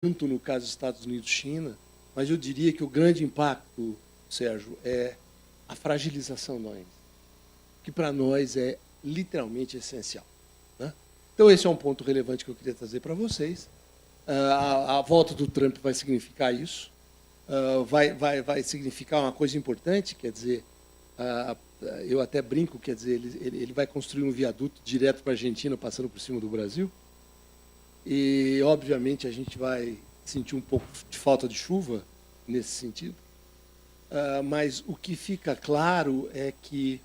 tanto no caso dos Estados Unidos-China, mas eu diria que o grande impacto, Sérgio, é a fragilização da OMC, que para nós é literalmente essencial, né? Então, esse é um ponto relevante que eu queria trazer para vocês. A volta do Trump vai significar isso, vai significar uma coisa importante, quer dizer, eu até brinco, quer dizer, ele vai construir um viaduto direto para a Argentina, passando por cima do Brasil, e, obviamente, a gente vai sentir um pouco de falta de chuva nesse sentido, mas o que fica claro é que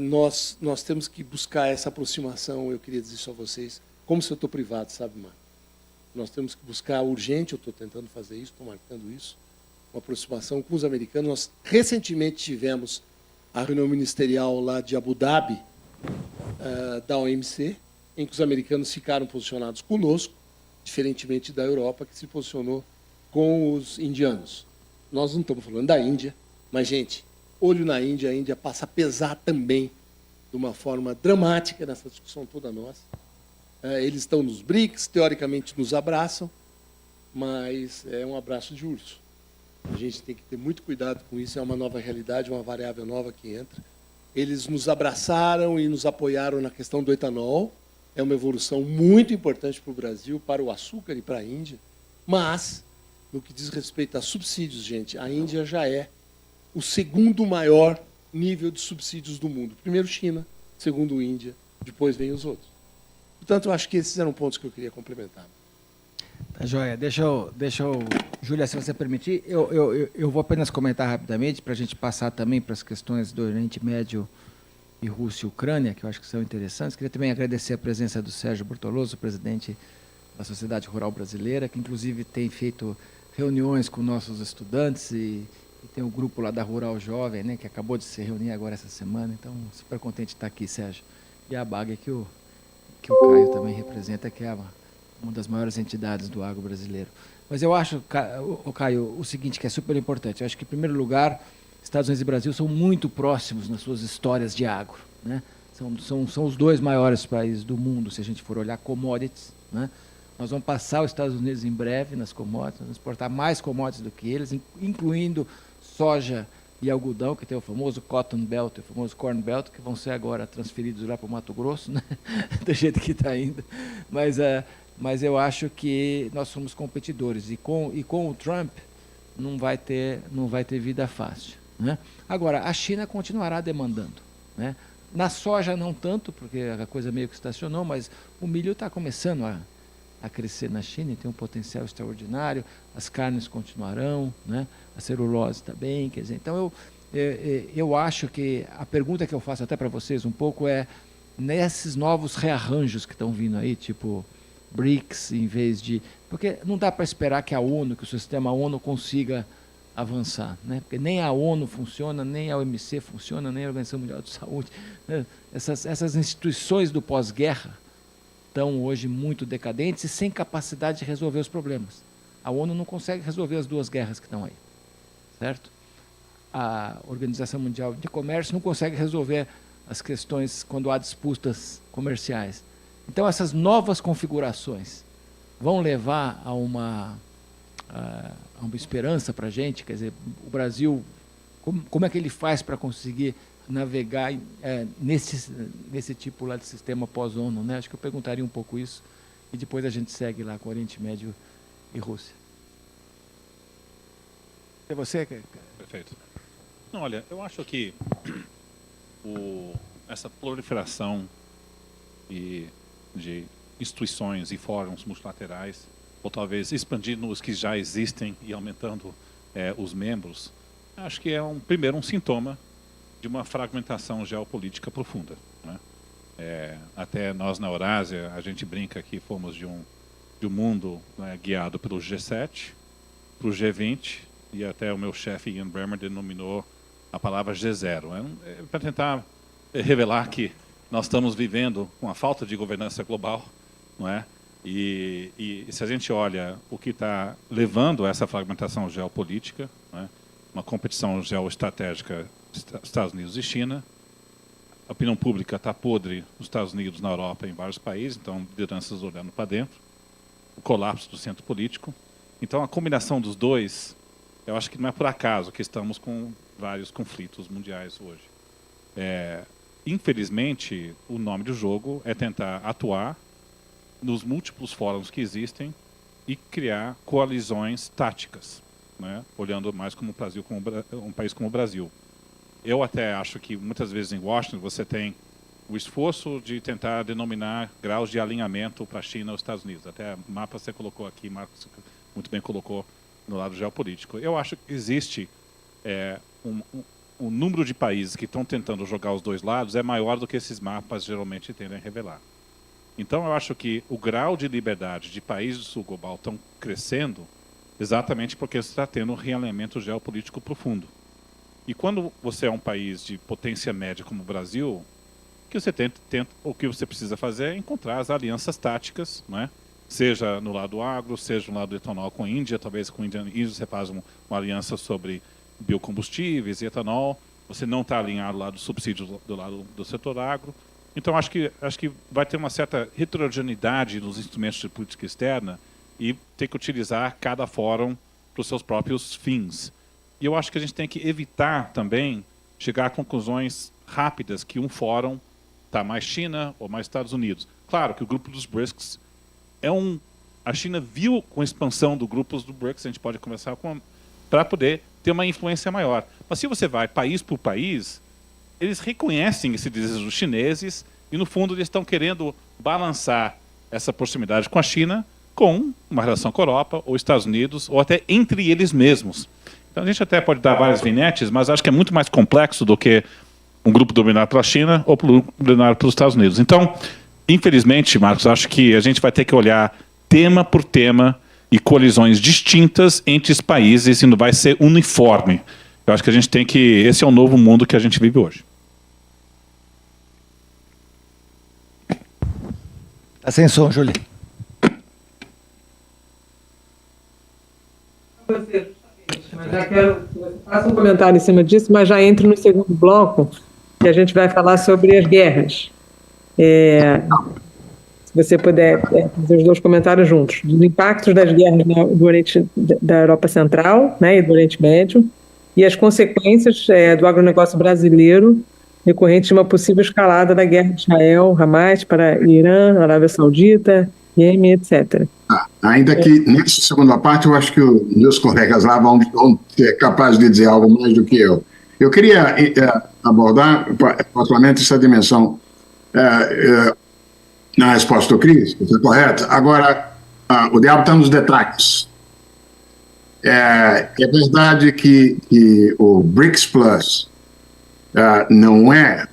nós temos que buscar essa aproximação, eu queria dizer isso a vocês, como setor privado, sabe, Marco? Nós temos que buscar urgente, eu estou tentando fazer isso, estou marcando isso, uma aproximação com os americanos. Nós recentemente tivemos a reunião ministerial lá de Abu Dhabi, da OMC, em que os americanos ficaram posicionados conosco, diferentemente da Europa, que se posicionou com os indianos. Nós não estamos falando da Índia, mas, gente, olho na Índia, a Índia passa a pesar também de uma forma dramática nessa discussão toda nossa. Eles estão nos BRICS, teoricamente nos abraçam, mas é um abraço de urso. A gente tem que ter muito cuidado com isso, é uma nova realidade, uma variável nova que entra. Eles nos abraçaram e nos apoiaram na questão do etanol, é uma evolução muito importante para o Brasil, para o açúcar e para a Índia, mas, no que diz respeito a subsídios, gente, a Índia já é o segundo maior nível de subsídios do mundo. Primeiro China, segundo Índia, depois vem os outros. Portanto, eu acho que esses eram pontos que eu queria complementar. Tá joia. Deixa eu, Júlia, se você permitir, eu vou apenas comentar rapidamente para a gente passar também para as questões do Oriente Médio e Rússia e Ucrânia, que eu acho que são interessantes. Queria também agradecer a presença do Sérgio Bortoloso, presidente da Sociedade Rural Brasileira, que inclusive tem feito reuniões com nossos estudantes e tem o grupo lá da Rural Jovem, né, que acabou de se reunir agora essa semana. Então, super contente de estar aqui, Sérgio. E a BAG que o Caio também representa, que é uma das maiores entidades do agro brasileiro. Mas eu acho, Caio, o seguinte, que é super importante. Eu acho que, em primeiro lugar, Estados Unidos e Brasil são muito próximos nas suas histórias de agro, né? São os dois maiores países do mundo, se a gente for olhar commodities, né? Nós vamos passar os Estados Unidos em breve nas commodities, vamos exportar mais commodities do que eles, incluindo soja e algodão, que tem o famoso Cotton Belt, o famoso Corn Belt, que vão ser agora transferidos lá para o Mato Grosso, né? Do jeito que está indo. Mas eu acho que nós somos competidores, e com o Trump não vai ter vida fácil, né? Agora, a China continuará demandando, né? Na soja não tanto, porque a coisa meio que estacionou, mas o milho está começando a crescer na China e tem um potencial extraordinário, as carnes continuarão, né? A celulose também, quer dizer, então eu acho que a pergunta que eu faço até para vocês um pouco é, nesses novos rearranjos que estão vindo aí, tipo BRICS, em vez de... Porque não dá para esperar que o sistema ONU consiga avançar, né? Porque nem a ONU funciona, nem a OMC funciona, nem a Organização Mundial de Saúde, né? Essas instituições do pós-guerra estão hoje muito decadentes e sem capacidade de resolver os problemas. A ONU não consegue resolver as duas guerras que estão aí, certo? A Organização Mundial de Comércio não consegue resolver as questões quando há disputas comerciais. Então, essas novas configurações vão levar a uma esperança para a gente, quer dizer, o Brasil, como é que ele faz para conseguir navegar nesse tipo lá de sistema pós-ONU, né? Acho que eu perguntaria um pouco isso, e depois a gente segue lá com o Oriente Médio e Rússia. É você? Perfeito. Não, olha, eu acho que essa proliferação de instituições e fóruns multilaterais, ou talvez expandindo os que já existem e aumentando os membros, acho que é primeiro um sintoma de uma fragmentação geopolítica profunda, né? Até nós na Eurásia, a gente brinca que fomos de um mundo, né, guiado pelo G7, para o G20, e até o meu chefe Ian Bremmer denominou a palavra G0, para tentar revelar que nós estamos vivendo com a falta de governança global, não é? E se a gente olha o que está levando a essa fragmentação geopolítica, né, uma competição geoestratégica Estados Unidos e China, a opinião pública está podre nos Estados Unidos, na Europa, em vários países, então lideranças olhando para dentro. o colapso do centro político. Então, a combinação dos dois, eu acho que não é por acaso que estamos com vários conflitos mundiais hoje. Infelizmente, o nome do jogo é tentar atuar nos múltiplos fóruns que existem e criar coalizões táticas, né? Olhando mais como o Brasil, como um país como o Brasil. Eu até acho que muitas vezes em Washington você tem o esforço de tentar denominar graus de alinhamento para a China e os Estados Unidos. Até mapa você colocou aqui, Marcos muito bem colocou no lado geopolítico. Eu acho que existe um número de países que estão tentando jogar os dois lados é maior do que esses mapas geralmente tendem a revelar. Então, eu acho que o grau de liberdade de países do sul global estão crescendo exatamente porque você está tendo um realinhamento geopolítico profundo. E quando você é um país de potência média como o Brasil, o que você precisa fazer é encontrar as alianças táticas, né? Seja no lado agro, seja no lado etanol com a Índia, talvez com a Índia você faz uma aliança sobre biocombustíveis e etanol, você não está alinhado lá do subsídio do lado do setor agro. Então, acho que vai ter uma certa heterogeneidade nos instrumentos de política externa e ter que utilizar cada fórum para os seus próprios fins. E eu acho que a gente tem que evitar também chegar a conclusões rápidas que um fórum está mais China ou mais Estados Unidos. Claro que o grupo dos BRICS a China viu com a expansão do grupo do BRICS, a gente pode conversar para poder ter uma influência maior. Mas se você vai país por país, eles reconhecem esse desejo dos chineses e, no fundo, eles estão querendo balançar essa proximidade com a China com uma relação com a Europa, ou Estados Unidos, ou até entre eles mesmos. Então, a gente até pode dar várias vignettes, mas acho que é muito mais complexo do que um grupo dominado pela China ou um grupo dominado pelos Estados Unidos. Então, infelizmente, Marcos, acho que a gente vai ter que olhar tema por tema e colisões distintas entre os países e não vai ser uniforme. Eu acho que a gente tem que... Esse é o novo mundo que a gente vive hoje. Tá sem som, Júlia. Mas já quero que você faça um comentário em cima disso, mas já entre no segundo bloco, que a gente vai falar sobre as guerras. Se você puder fazer os dois comentários juntos, dos impactos das guerras da Europa Central, né, e do Oriente Médio, e as consequências do agronegócio brasileiro decorrente de uma possível escalada da guerra de Israel, Hamas, para Irã, Arábia Saudita, Iêmen, etc. Ainda que nessa segunda parte eu acho que os meus colegas lá vão ser capazes de dizer algo mais do que eu. Eu queria abordar particularmente essa dimensão na resposta do Cris, isso é correto. Agora, o diabo está nos detalhes. É verdade que o BRICS Plus não é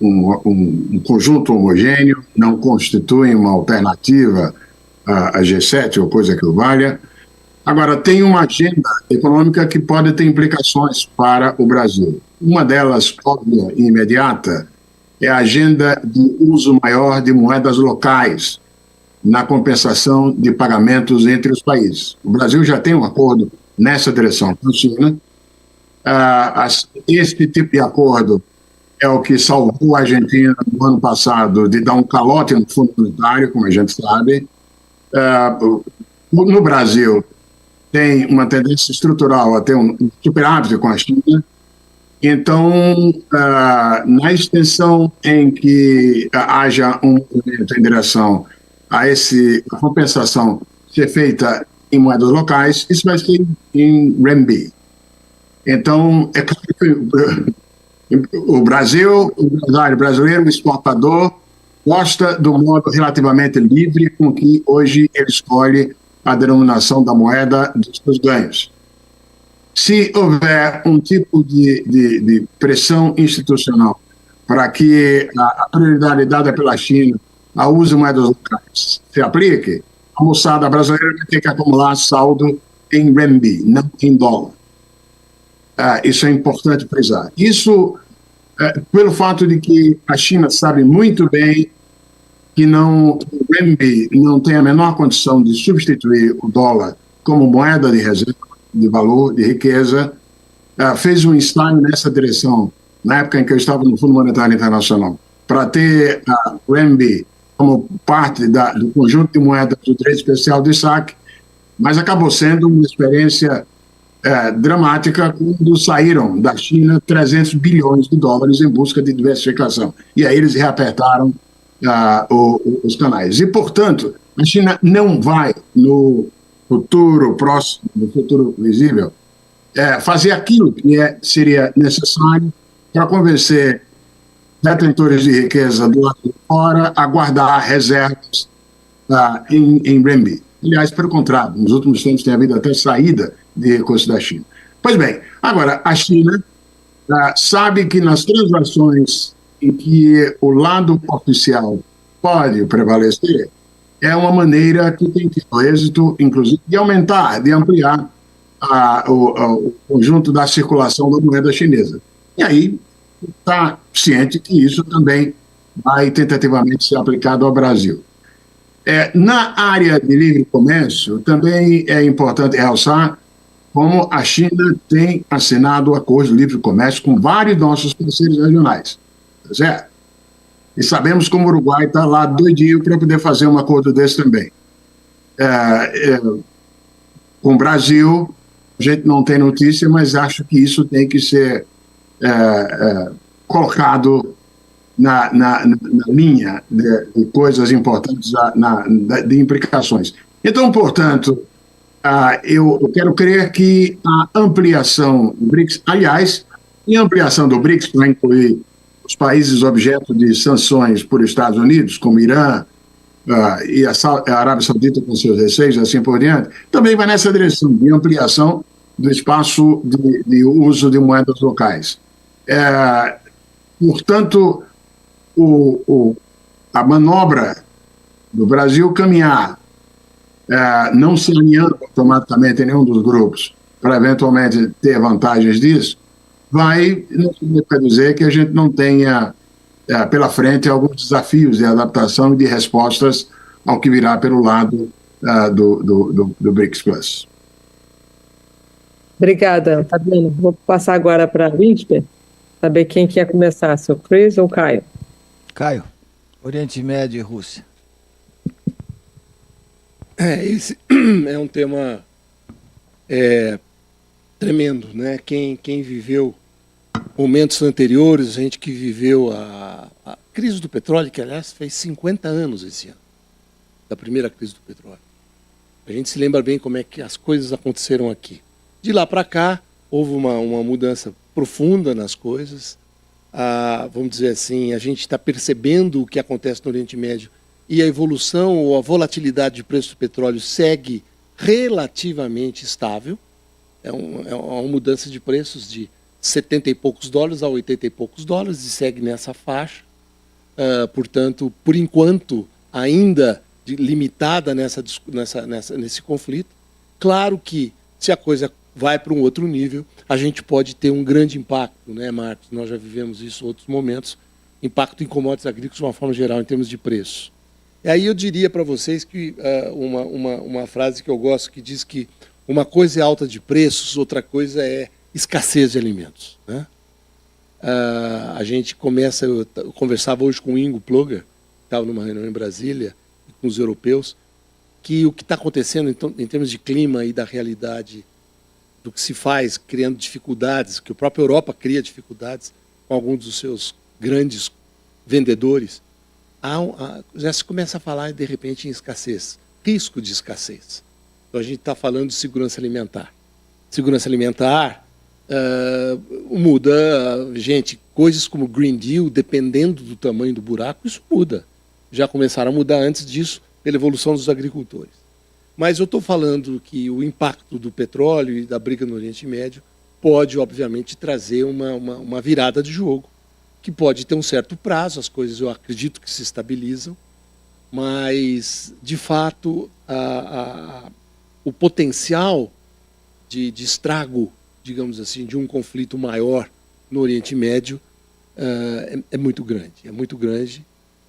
um conjunto homogêneo, não constitui uma alternativa a G7 ou coisa que o valha. Agora, tem uma agenda econômica que pode ter implicações para o Brasil. Uma delas, óbvia e imediata, é a agenda de uso maior de moedas locais na compensação de pagamentos entre os países. O Brasil já tem um acordo nessa direção com a China. Esse tipo de acordo é o que salvou a Argentina no ano passado de dar um calote no Fundo Monetário, como a gente sabe. No Brasil, tem uma tendência estrutural a ter um superávit com a China. Então, na extensão em que haja um movimento em direção a a compensação ser feita em moedas locais, isso vai ser em renminbi. Então, é claro que o Brasil, o empresário brasileiro, o exportador, gosta do modo relativamente livre com que hoje ele escolhe a denominação da moeda dos seus ganhos. Se houver um tipo de pressão institucional para que a prioridade dada pela China ao uso de moedas locais se aplique, a moçada brasileira vai ter que acumular saldo em renminbi, não em dólar. Isso é importante frisar. Isso, pelo fato de que a China sabe muito bem que o renminbi não tem a menor condição de substituir o dólar como moeda de reserva, de valor, de riqueza, fez um ensaio nessa direção, na época em que eu estava no Fundo Monetário Internacional, para ter o renminbi como parte do conjunto de moedas do direito especial de saque, mas acabou sendo uma experiência dramática quando saíram da China 300 bilhões de dólares em busca de diversificação. E aí eles reapertaram os canais. E, portanto, a China não vai, no futuro próximo, no futuro visível, fazer aquilo que seria necessário para convencer detentores de riqueza do lado de fora a guardar reservas em renminbi. Aliás, pelo contrário, nos últimos tempos tem havido até saída de recursos da China. Pois bem, agora, a China sabe que nas transações em que o lado oficial pode prevalecer, é uma maneira que tem tido êxito, inclusive, de aumentar, de ampliar o conjunto da circulação da moeda chinesa. E aí está ciente que isso também vai tentativamente ser aplicado ao Brasil. Na área de livre comércio, também é importante realçar como a China tem assinado acordos de livre comércio com vários nossos parceiros regionais. Tá certo? E sabemos como o Uruguai está lá doidinho para poder fazer um acordo desse também. Com o Brasil, a gente não tem notícia, mas acho que isso tem que ser colocado na linha de coisas importantes, de implicações. Então, portanto, eu quero crer que a ampliação do BRICS, aliás, a ampliação do BRICS para incluir os países objeto de sanções por Estados Unidos, como Irã e a Arábia Saudita com seus receios, assim por diante, também vai nessa direção de ampliação do espaço de uso de moedas locais. Portanto, a manobra do Brasil caminhar, não se alinhando automaticamente em nenhum dos grupos, para eventualmente ter vantagens disso, não significa dizer que a gente não tenha pela frente alguns desafios de adaptação e de respostas ao que virá pelo lado do BRICS Plus. Obrigada, Fabiana. Vou passar agora para a Lisbeth, saber quem quer começar, se o Chris ou o Caio. Caio, Oriente Médio e Rússia. Esse é um tema tremendo, né? Quem viveu momentos anteriores, gente que viveu a crise do petróleo, que aliás fez 50 anos esse ano, da primeira crise do petróleo. A gente se lembra bem como é que as coisas aconteceram aqui. De lá para cá, houve uma mudança profunda nas coisas. Vamos dizer assim, a gente está percebendo o que acontece no Oriente Médio e a evolução ou a volatilidade de preço do petróleo segue relativamente estável. É uma mudança de preços de 70 e poucos dólares a 80 e poucos dólares e segue nessa faixa. Portanto, por enquanto, ainda limitada nesse conflito. Claro que, se a coisa vai para um outro nível, a gente pode ter um grande impacto, né, Marcos? Nós já vivemos isso em outros momentos, impacto em commodities agrícolas de uma forma geral, em termos de preço. E aí eu diria para vocês que uma frase que eu gosto, que diz que uma coisa é alta de preços, outra coisa é escassez de alimentos, né? A gente eu conversava hoje com o Ingo Plugger, que estava numa reunião em Brasília, com os europeus, que o que está acontecendo em termos de clima e da realidade do que se faz, criando dificuldades, que a própria Europa cria dificuldades com alguns dos seus grandes vendedores, já se começa a falar, de repente, em escassez, risco de escassez. Então, a gente está falando de segurança alimentar. Segurança alimentar muda, gente, coisas como Green Deal, dependendo do tamanho do buraco, isso muda. Já começaram a mudar antes disso, pela evolução dos agricultores. Mas eu estou falando que o impacto do petróleo e da briga no Oriente Médio pode, obviamente, trazer uma virada de jogo, que pode ter um certo prazo, as coisas eu acredito que se estabilizam, mas, de fato, o potencial de estrago, digamos assim, de um conflito maior no Oriente Médio é muito grande.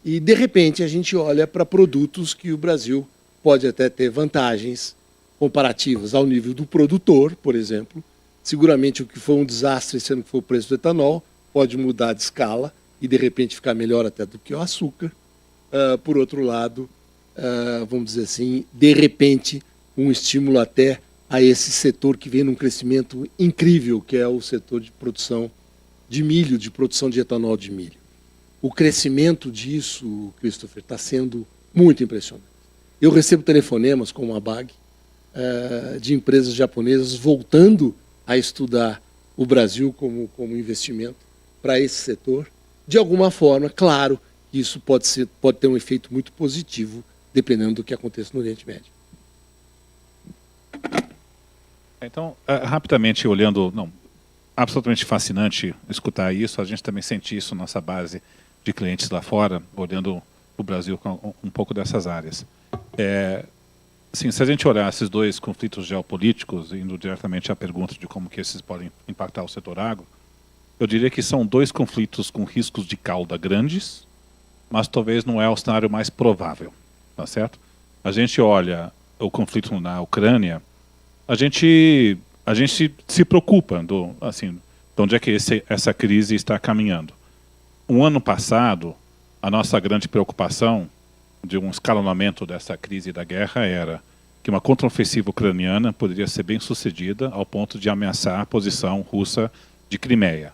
E, de repente, a gente olha para produtos que o Brasil pode até ter vantagens comparativas ao nível do produtor, por exemplo. Seguramente o que foi um desastre, sendo que foi o preço do etanol, pode mudar de escala e, de repente, ficar melhor até do que o açúcar. por outro lado, vamos dizer assim, de repente, um estímulo até a esse setor que vem num crescimento incrível, que é o setor de produção de milho, de produção de etanol de milho. O crescimento disso, Christopher, está sendo muito impressionante. Eu recebo telefonemas como a BAG, de empresas japonesas voltando a estudar o Brasil como investimento para esse setor. De alguma forma, claro, isso pode ter um efeito muito positivo, dependendo do que aconteça no Oriente Médio. Então, rapidamente olhando, absolutamente fascinante escutar isso. A gente também sente isso na nossa base de clientes lá fora, olhando o Brasil com um pouco dessas áreas. Assim, se a gente olhar esses dois conflitos geopolíticos, indo diretamente à pergunta de como que esses podem impactar o setor agro, eu diria que são dois conflitos com riscos de cauda grandes, mas talvez não é o cenário mais provável, tá certo? A gente olha o conflito na Ucrânia, a gente se preocupa de onde é que essa crise está caminhando. Um ano passado, a nossa grande preocupação de um escalonamento dessa crise da guerra era que uma contraofensiva ucraniana poderia ser bem sucedida ao ponto de ameaçar a posição russa de Crimeia.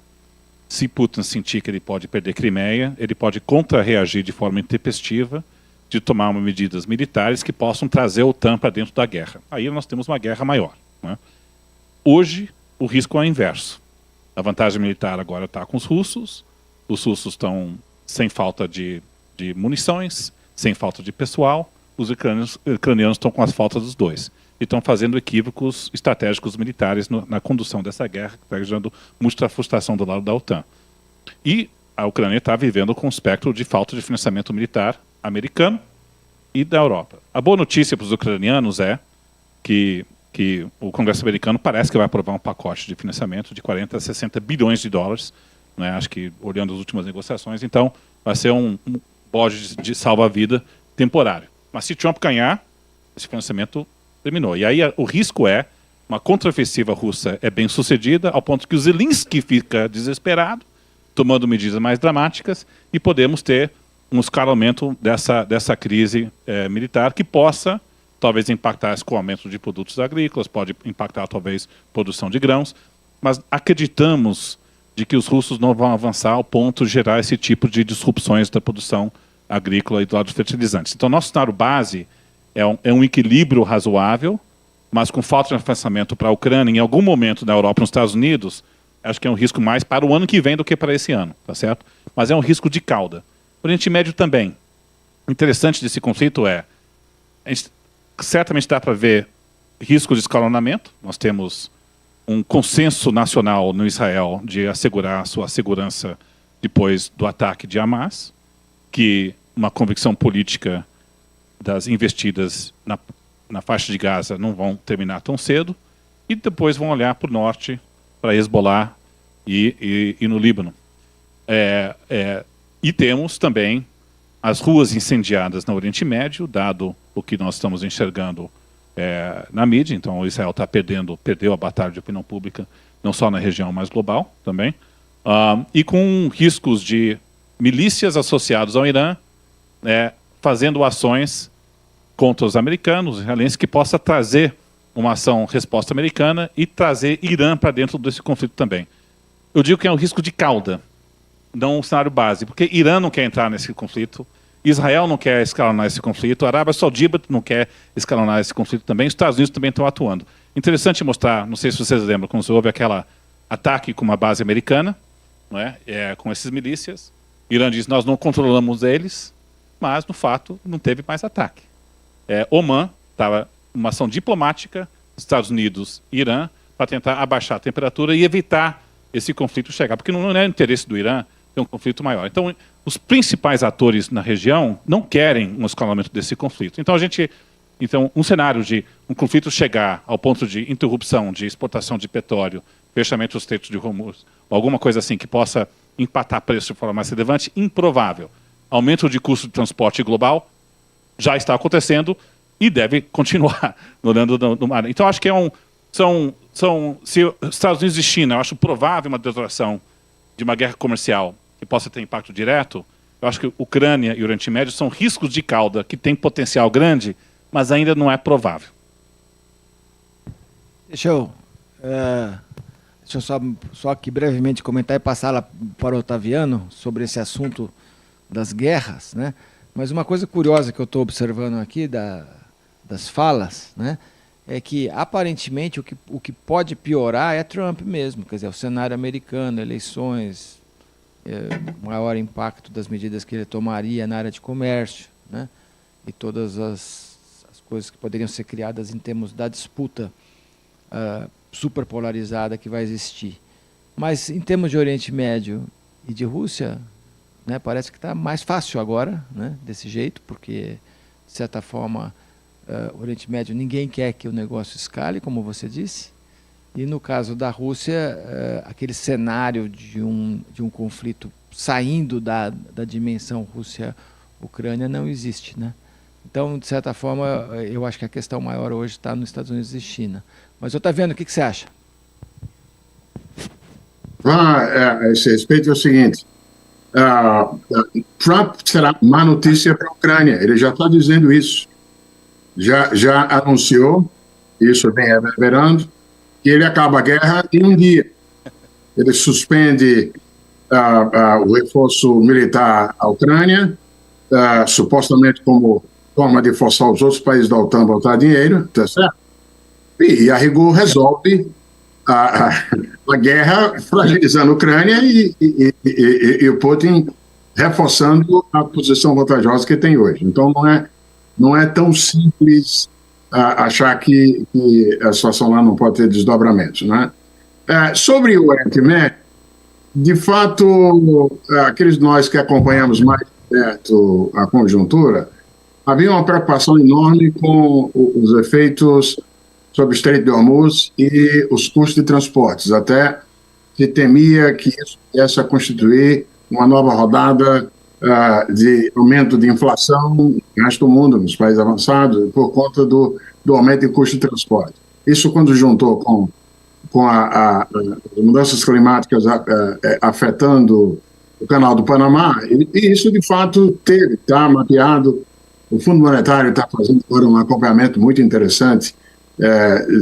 Se Putin sentir que ele pode perder Crimeia, ele pode contra-reagir de forma intempestiva, de tomar medidas militares que possam trazer a OTAN para dentro da guerra. Aí nós temos uma guerra maior, né? Hoje, o risco é o inverso. A vantagem militar agora está com os russos estão sem falta de munições, sem falta de pessoal, os ucranianos estão com as faltas dos dois. E estão fazendo equívocos estratégicos militares na condução dessa guerra, que está gerando muita frustração do lado da OTAN. E a Ucrânia está vivendo com um espectro de falta de financiamento militar americano e da Europa. A boa notícia para os ucranianos é que o Congresso americano parece que vai aprovar um pacote de financiamento de 40 a 60 bilhões de dólares, né, acho que olhando as últimas negociações, então vai ser um bode de salva-vida temporário. Mas se Trump ganhar, esse financiamento terminou. E aí o risco é uma contraofensiva russa é bem sucedida, ao ponto que o Zelensky fica desesperado, tomando medidas mais dramáticas, e podemos ter um escalonamento dessa crise militar que possa talvez impactar escoamento de produtos agrícolas, pode impactar talvez produção de grãos, mas acreditamos de que os russos não vão avançar ao ponto de gerar esse tipo de disrupções da produção agrícola e do lado dos fertilizantes. Então, nosso cenário base é um equilíbrio razoável, mas com falta de financiamento para a Ucrânia, em algum momento na Europa e nos Estados Unidos, acho que é um risco mais para o ano que vem do que para esse ano, tá certo? Mas é um risco de cauda. O Oriente Médio também. O interessante desse conflito certamente dá para ver risco de escalonamento. Nós temos um consenso nacional no Israel de assegurar a sua segurança depois do ataque de Hamas, que uma convicção política das investidas na faixa de Gaza não vão terminar tão cedo, e depois vão olhar para o norte, para Hezbollah e no Líbano. E temos também as ruas incendiadas no Oriente Médio, dado o que nós estamos enxergando na mídia. Então, o Israel perdeu a batalha de opinião pública, não só na região, mas global também. E com riscos de milícias associadas ao Irã fazendo ações contra os americanos, israelenses, que possa trazer uma resposta americana e trazer Irã para dentro desse conflito também. Eu digo que é um risco de cauda, não um cenário base, porque Irã não quer entrar nesse conflito, Israel não quer escalonar esse conflito, a Arábia Saudita não quer escalonar esse conflito também, os Estados Unidos também estão atuando. Interessante mostrar, não sei se vocês lembram, quando houve aquele ataque com uma base americana, não é? Com essas milícias, Irã diz, nós não controlamos eles, mas, no fato, não teve mais ataque. Oman estava uma ação diplomática, Estados Unidos e Irã, para tentar abaixar a temperatura e evitar esse conflito chegar, porque não é o interesse do Irã ter um conflito maior. Então, os principais atores na região não querem um escalonamento desse conflito. Então, um cenário de um conflito chegar ao ponto de interrupção de exportação de petróleo, fechamento dos estreitos de Hormuz, ou alguma coisa assim que possa empatar preço de forma mais relevante, improvável. Aumento de custo de transporte global já está acontecendo e deve continuar no mar. Então, acho que se os Estados Unidos e China, eu acho provável uma declaração de uma guerra comercial que possa ter impacto direto, Eu acho que Ucrânia e Oriente Médio são riscos de cauda que têm potencial grande, mas ainda não é provável. Deixa eu só aqui brevemente comentar e passar lá para o Otaviano sobre esse assunto das guerras, né? Mas uma coisa curiosa que eu estou observando aqui das falas, né, é que aparentemente o que pode piorar é Trump mesmo, quer dizer, o cenário americano, eleições, maior impacto das medidas que ele tomaria na área de comércio, né, e todas as coisas que poderiam ser criadas em termos da disputa superpolarizada que vai existir. Mas em termos de Oriente Médio e de Rússia, né, parece que está mais fácil agora, né, desse jeito, porque, de certa forma, o Oriente Médio, ninguém quer que o negócio escale, como você disse, e no caso da Rússia, aquele cenário de um conflito saindo da dimensão Rússia-Ucrânia não existe, né? Então, de certa forma, eu acho que a questão maior hoje está nos Estados Unidos e China. Mas, Otaviano, o que você acha? A esse respeito é o seguinte, Trump será má notícia para a Ucrânia, ele já está dizendo isso. Já anunciou, isso vem reverberando, que ele acaba a guerra em um dia. Ele suspende o reforço militar à Ucrânia, supostamente como forma de forçar os outros países da OTAN a botar dinheiro, tá certo? E a rigor resolve a guerra, fragilizando a Ucrânia e o Putin reforçando a posição vantajosa que tem hoje. Então, não é tão simples achar que a situação lá não pode ter desdobramentos, né? Sobre o Oriente Médio, de fato, aqueles de nós que acompanhamos mais de perto a conjuntura, havia uma preocupação enorme com os efeitos sobre o Estreito de Hormuz e os custos de transportes. Até se temia que isso viesse a constituir uma nova rodada de aumento de inflação no resto do mundo, nos países avançados, por conta do aumento de custo de transporte. Isso, quando juntou com as mudanças climáticas afetando o Canal do Panamá, e isso, de fato, está mapeado. O Fundo Monetário está fazendo agora um acompanhamento muito interessante,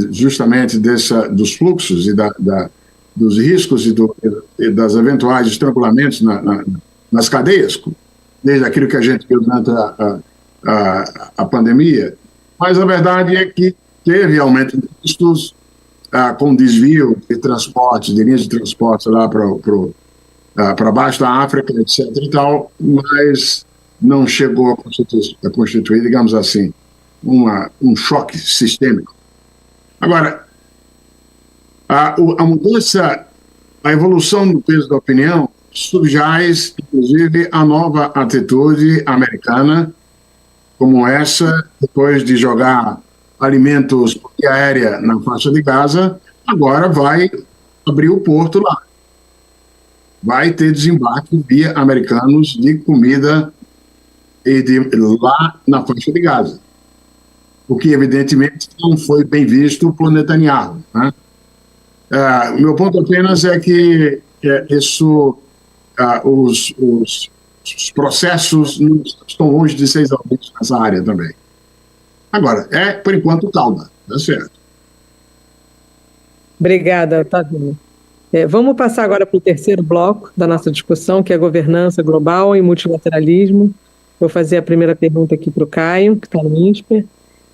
justamente dos fluxos e dos riscos e das eventuais estrangulamentos nas cadeias, desde aquilo que a gente viu durante a pandemia. Mas a verdade é que teve aumento de custos com desvio de transporte, de linhas de transporte lá para baixo da África, etc. e tal, mas não chegou a constituir, digamos assim, um choque sistêmico. Agora, a mudança, a evolução do peso da opinião subjaz, inclusive, a nova atitude americana, como essa, depois de jogar alimentos por via aérea na faixa de Gaza, agora vai abrir o porto lá. Vai ter desembarque via americanos de comida lá na faixa de Gaza. O que, evidentemente, não foi bem visto por Netanyahu, né? O meu ponto apenas é que os processos não estão longe de ser exauridos nessa área também. Agora, por enquanto, calma, tá certo. Obrigada, Otaviano. Vamos passar agora para o terceiro bloco da nossa discussão, que é governança global e multilateralismo. Vou fazer a primeira pergunta aqui para o Caio, que está no INSPER.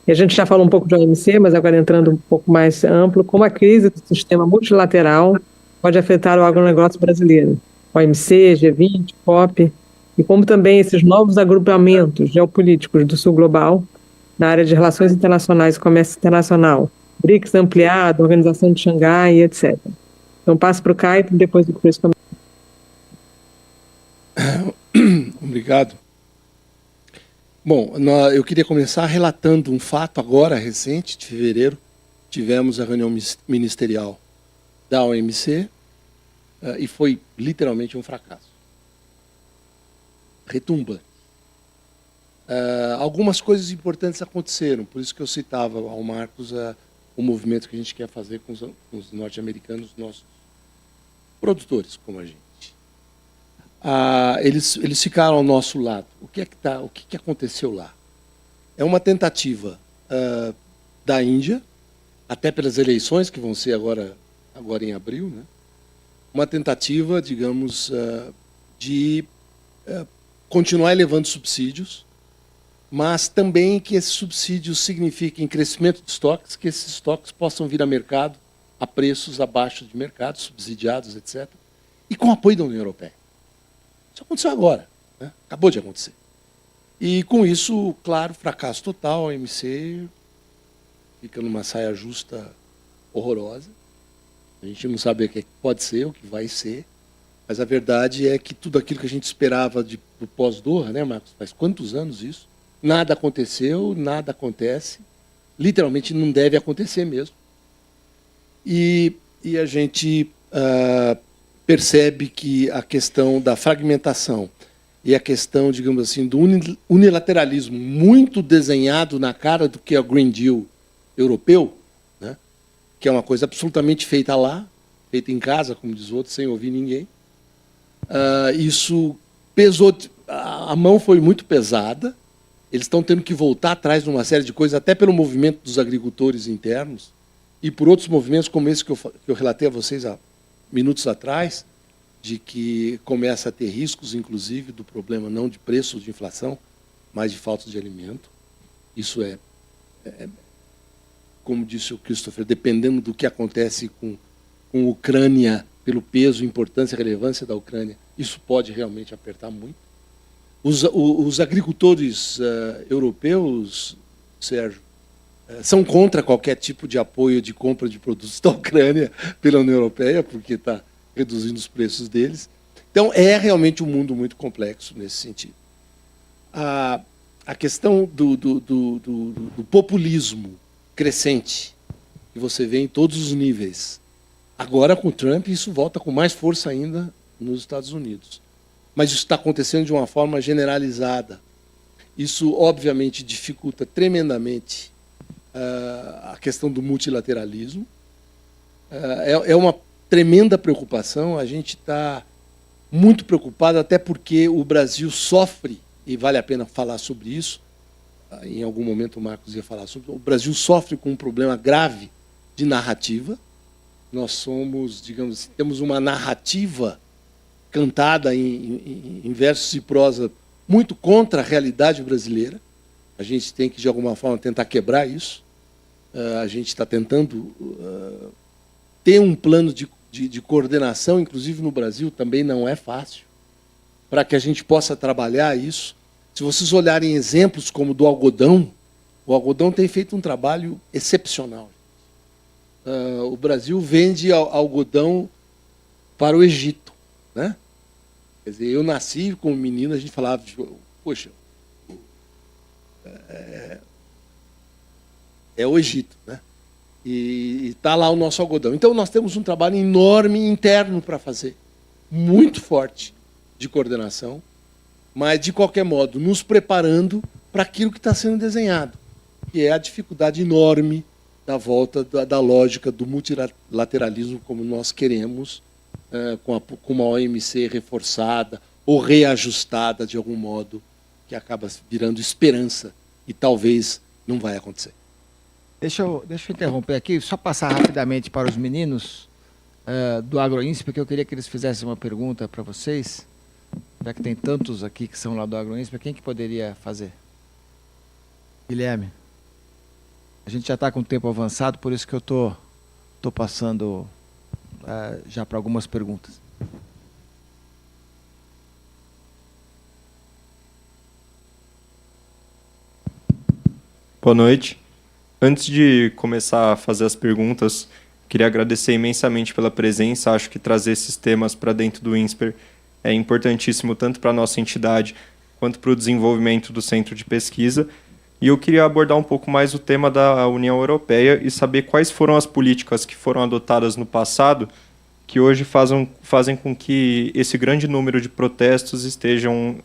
E a gente já falou um pouco de OMC, mas agora entrando um pouco mais amplo, como a crise do sistema multilateral pode afetar o agronegócio brasileiro? OMC, G20, COP, e como também esses novos agrupamentos geopolíticos do sul global na área de relações internacionais e comércio internacional, BRICS ampliado, Organização de Xangai, etc. Então, passo para o Caio, depois do Chris comentar. Obrigado. Bom, eu queria começar relatando um fato agora, recente, de fevereiro. Tivemos a reunião ministerial da OMC e foi literalmente um fracasso. Retumba. Algumas coisas importantes aconteceram, por isso que eu citava ao Marcos o movimento que a gente quer fazer com os norte-americanos, nossos produtores, como a gente. eles ficaram ao nosso lado. O que aconteceu lá? É uma tentativa da Índia, até pelas eleições que vão ser agora em abril, né? Uma tentativa, digamos, de continuar elevando subsídios, mas também que esses subsídios signifiquem crescimento de estoques, que esses estoques possam vir a mercado a preços abaixo de mercado, subsidiados, etc., e com apoio da União Europeia. Isso aconteceu agora, né? Acabou de acontecer. E, com isso, claro, fracasso total, a OMC fica numa saia justa horrorosa. A gente não sabe o que pode ser, o que vai ser, mas a verdade é que tudo aquilo que a gente esperava do pós-Doha, né, Marcos? Faz quantos anos isso? Nada aconteceu, nada acontece. Literalmente não deve acontecer mesmo. E a gente percebe que a questão da fragmentação e a questão, digamos assim, do unilateralismo muito desenhado na cara do que é o Green Deal europeu, né, que é uma coisa absolutamente feita lá, feita em casa, como diz o outro, sem ouvir ninguém. Isso pesou, a mão foi muito pesada, eles estão tendo que voltar atrás numa série de coisas, até pelo movimento dos agricultores internos e por outros movimentos como esse que eu relatei a vocês há minutos atrás, de que começa a ter riscos, inclusive, do problema não de preço, de inflação, mas de falta de alimento. Isso como disse o Christopher, dependendo do que acontece com a Ucrânia, pelo peso, importância e relevância da Ucrânia, isso pode realmente apertar muito. Os agricultores europeus, Sérgio, são contra qualquer tipo de apoio de compra de produtos da Ucrânia pela União Europeia, porque está reduzindo os preços deles. Então, é realmente um mundo muito complexo nesse sentido. A questão do populismo crescente, que você vê em todos os níveis. Agora, com o Trump, isso volta com mais força ainda nos Estados Unidos. Mas isso está acontecendo de uma forma generalizada. Isso, obviamente, dificulta tremendamente a questão do multilateralismo. É uma tremenda preocupação. A gente está muito preocupado, até porque o Brasil sofre, e vale a pena falar sobre isso, em algum momento o Marcos ia falar sobre, o Brasil sofre com um problema grave de narrativa. Nós somos, digamos assim, temos uma narrativa cantada em versos e prosa muito contra a realidade brasileira. A gente tem que, de alguma forma, tentar quebrar isso. A gente está tentando ter um plano de coordenação, inclusive no Brasil, também não é fácil, para que a gente possa trabalhar isso. Se vocês olharem exemplos como do algodão, o algodão tem feito um trabalho excepcional. O Brasil vende algodão para o Egito, né? Quer dizer, eu nasci como menino, a gente falava, poxa, é o Egito, né? E está lá o nosso algodão. Então, nós temos um trabalho enorme interno para fazer, muito forte, de coordenação, mas, de qualquer modo, nos preparando para aquilo que está sendo desenhado, que é a dificuldade enorme da volta da lógica do multilateralismo como nós queremos, com uma OMC reforçada ou reajustada de algum modo, que acaba virando esperança e talvez não vai acontecer. Deixa eu interromper aqui, só passar rapidamente para os meninos do AgroInsp, porque eu queria que eles fizessem uma pergunta para vocês, já que tem tantos aqui que são lá do AgroInsp, quem que poderia fazer? Guilherme. A gente já está com o tempo avançado, por isso que eu tô passando já para algumas perguntas. Boa noite. Antes de começar a fazer as perguntas, queria agradecer imensamente pela presença. Acho que trazer esses temas para dentro do INSPER é importantíssimo tanto para a nossa entidade quanto para o desenvolvimento do centro de pesquisa. E eu queria abordar um pouco mais o tema da União Europeia e saber quais foram as políticas que foram adotadas no passado que hoje fazem com que esse grande número de protestos estejam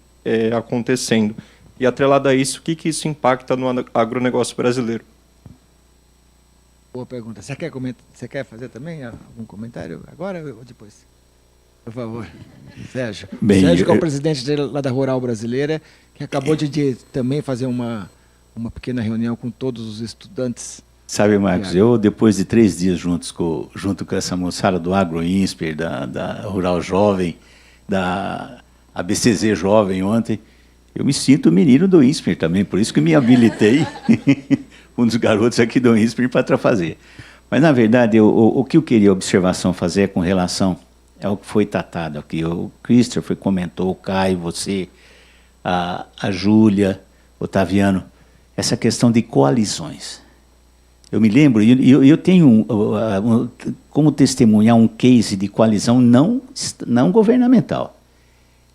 acontecendo. E, atrelado a isso, o que isso impacta no agronegócio brasileiro? Boa pergunta. Você quer fazer também algum comentário agora ou depois? Por favor. Sérgio. Bem, Sérgio, que é o presidente lá da Rural Brasileira, que acabou de também fazer uma pequena reunião com todos os estudantes. Sabe, Marcos, eu depois de 3 dias junto com essa moçada do AgroInsper, da Rural Jovem, da ABCZ Jovem ontem, eu me sinto menino do INSPER também, por isso que me habilitei, um dos garotos aqui do INSPER, para fazer. Mas, na verdade, o que eu queria observação fazer com relação ao que foi tratado aqui. O Christopher comentou, o Caio, você, a Júlia, Otaviano, essa questão de coalizões. Eu me lembro, eu tenho como testemunhar um case de coalizão não governamental,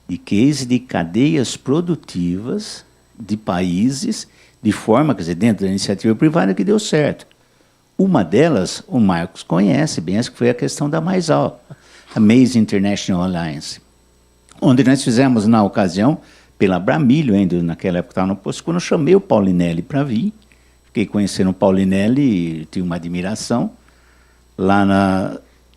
de case de cadeias produtivas de países, de forma, quer dizer, dentro da iniciativa privada, que deu certo. Uma delas, o Marcos conhece bem, essa que foi a questão da MAISAL, a Maize International Alliance, onde nós fizemos, na ocasião, pela Bramilho, ainda naquela época estava no posto, quando eu chamei o Paulinelli para vir, fiquei conhecendo o Paulinelli, tinha uma admiração.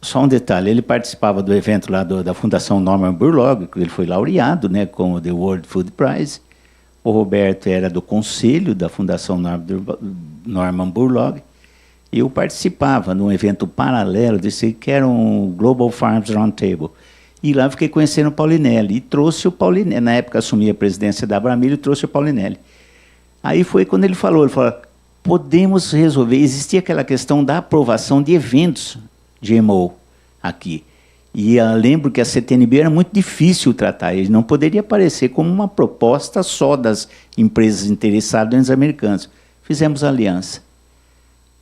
Só um detalhe, ele participava do evento lá da Fundação Norman Borlaug, ele foi laureado, né, com o The World Food Prize. O Roberto era do conselho da Fundação Norman Borlaug. Eu participava num evento paralelo desse que era um Global Farms Roundtable. E lá fiquei conhecendo o Paulinelli. E trouxe o Paulinelli, na época assumi a presidência da Bramilho, e trouxe o Paulinelli. Aí foi quando ele falou, podemos resolver, existia aquela questão da aprovação de eventos GMO aqui. E eu lembro que a CTNB era muito difícil tratar, ele não poderia aparecer como uma proposta só das empresas interessadas nos americanos. Fizemos aliança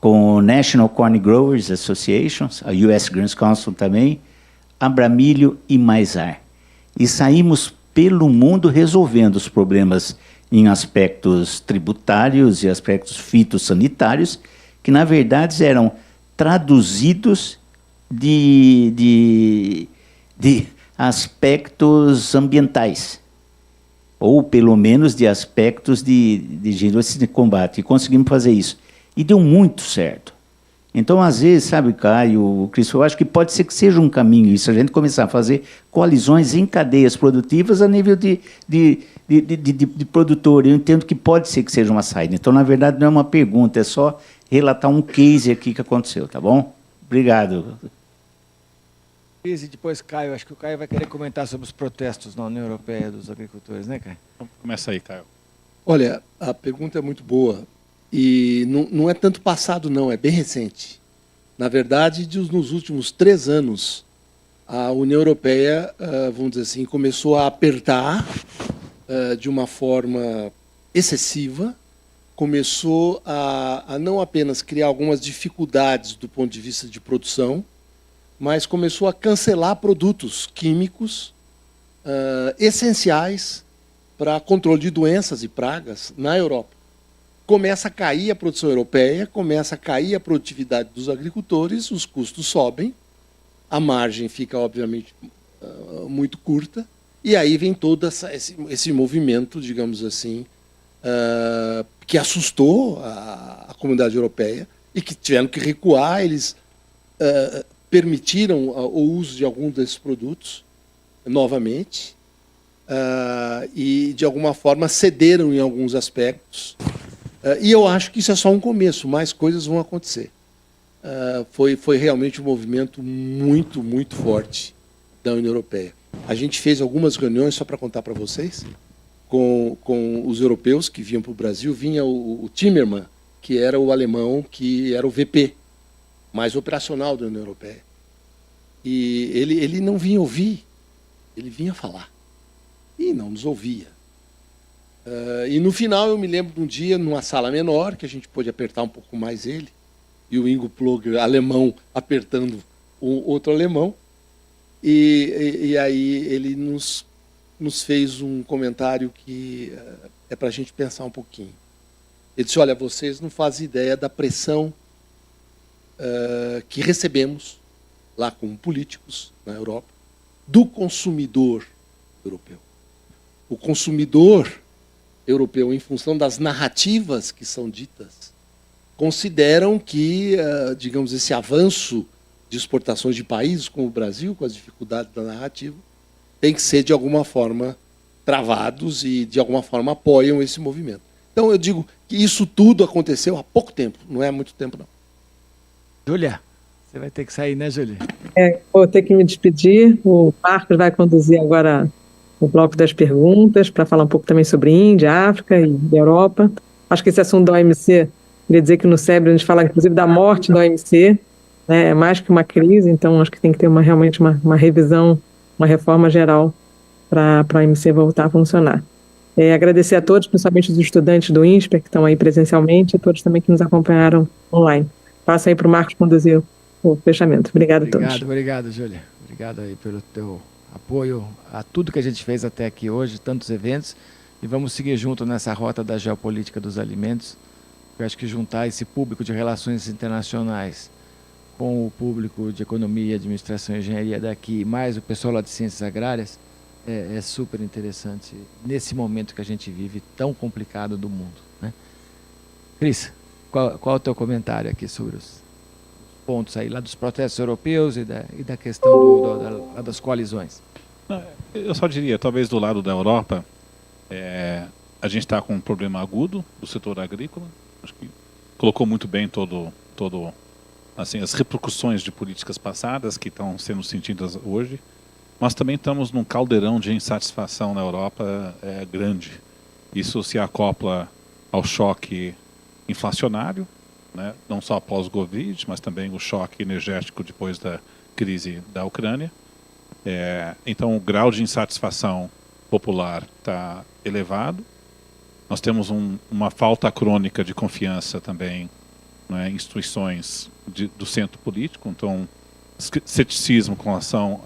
com o National Corn Growers Association, a US Grains Council também, a Bramilho e Maizar. E saímos pelo mundo resolvendo os problemas em aspectos tributários e aspectos fitossanitários, que, na verdade, eram traduzidos de aspectos ambientais, ou, pelo menos, de aspectos de combate. E conseguimos fazer isso. E deu muito certo. Então, às vezes, sabe, Caio, Cris, eu acho que pode ser que seja um caminho isso, a gente começar a fazer coalizões em cadeias produtivas a nível de produtor. Eu entendo que pode ser que seja uma saída. Então, na verdade, não é uma pergunta, é só relatar um case aqui que aconteceu, tá bom? Obrigado. Cris e depois Caio. Acho que o Caio vai querer comentar sobre os protestos na União Europeia dos agricultores, né, Caio? Então, começa aí, Caio. Olha, a pergunta é muito boa. E não é tanto passado, não, é bem recente. Na verdade, nos últimos 3 anos, a União Europeia, vamos dizer assim, começou a apertar de uma forma excessiva, começou a não apenas criar algumas dificuldades do ponto de vista de produção, mas começou a cancelar produtos químicos essenciais para controle de doenças e pragas na Europa. Começa a cair a produção europeia, começa a cair a produtividade dos agricultores, os custos sobem, a margem fica, obviamente, muito curta, e aí vem todo esse movimento, digamos assim, que assustou a comunidade europeia e que tiveram que recuar. Eles permitiram o uso de alguns desses produtos novamente e, de alguma forma, cederam em alguns aspectos. E eu acho que isso é só um começo, mais coisas vão acontecer. Foi realmente um movimento muito, muito forte da União Europeia. A gente fez algumas reuniões, só para contar para vocês, com os europeus que vinham para o Brasil. Vinha o Timmermans, que era o alemão, que era o VP, mais operacional da União Europeia. E ele não vinha ouvir, ele vinha falar. E não nos ouvia. E no final eu me lembro de um dia, numa sala menor, que a gente pôde apertar um pouco mais ele, e o Ingo Plöger, alemão, apertando o outro alemão, e aí ele nos fez um comentário que é para a gente pensar um pouquinho. Ele disse, olha, vocês não fazem ideia da pressão que recebemos, lá como políticos na Europa, do consumidor europeu. O consumidor europeu, em função das narrativas que são ditas, consideram que, digamos, esse avanço de exportações de países como o Brasil, com as dificuldades da narrativa, têm que ser, de alguma forma, travados e, de alguma forma, apoiam esse movimento. Então, eu digo que isso tudo aconteceu há pouco tempo, não é há muito tempo, não. Júlia, você vai ter que sair, né, Júlia? Vou ter que me despedir. O Marcos vai conduzir agora o bloco das perguntas para falar um pouco também sobre Índia, África e Europa. Acho que esse assunto da OMC, queria dizer que no SEBRE a gente fala, inclusive, da morte da OMC, né? É mais que uma crise, então acho que tem que ter realmente uma revisão, uma reforma geral para a OMC voltar a funcionar. Agradecer a todos, principalmente os estudantes do INSPER, que estão aí presencialmente, e todos também que nos acompanharam online. Passo aí para o Marcos conduzir o fechamento. Obrigado a todos. Obrigado, Júlia. Obrigado aí pelo teu apoio a tudo que a gente fez até aqui hoje, tantos eventos, e vamos seguir junto nessa rota da geopolítica dos alimentos. Eu acho que juntar esse público de relações internacionais com o público de economia, administração e engenharia daqui, mais o pessoal lá de ciências agrárias, é super interessante nesse momento que a gente vive tão complicado do mundo, né? Cris, qual é o teu comentário aqui sobre os pontos aí lá dos protestos europeus e da questão das coalizões? Eu só diria, talvez do lado da Europa, a gente está com um problema agudo do setor agrícola. Acho que colocou muito bem todo assim, as repercussões de políticas passadas que estão sendo sentidas hoje. Nós também estamos num caldeirão de insatisfação na Europa grande. Isso se acopla ao choque inflacionário, né? Não só após o Covid, mas também o choque energético depois da crise da Ucrânia. Então, o grau de insatisfação popular está elevado. Nós temos uma falta crônica de confiança também, né, em instituições do centro político. Então, ceticismo com relação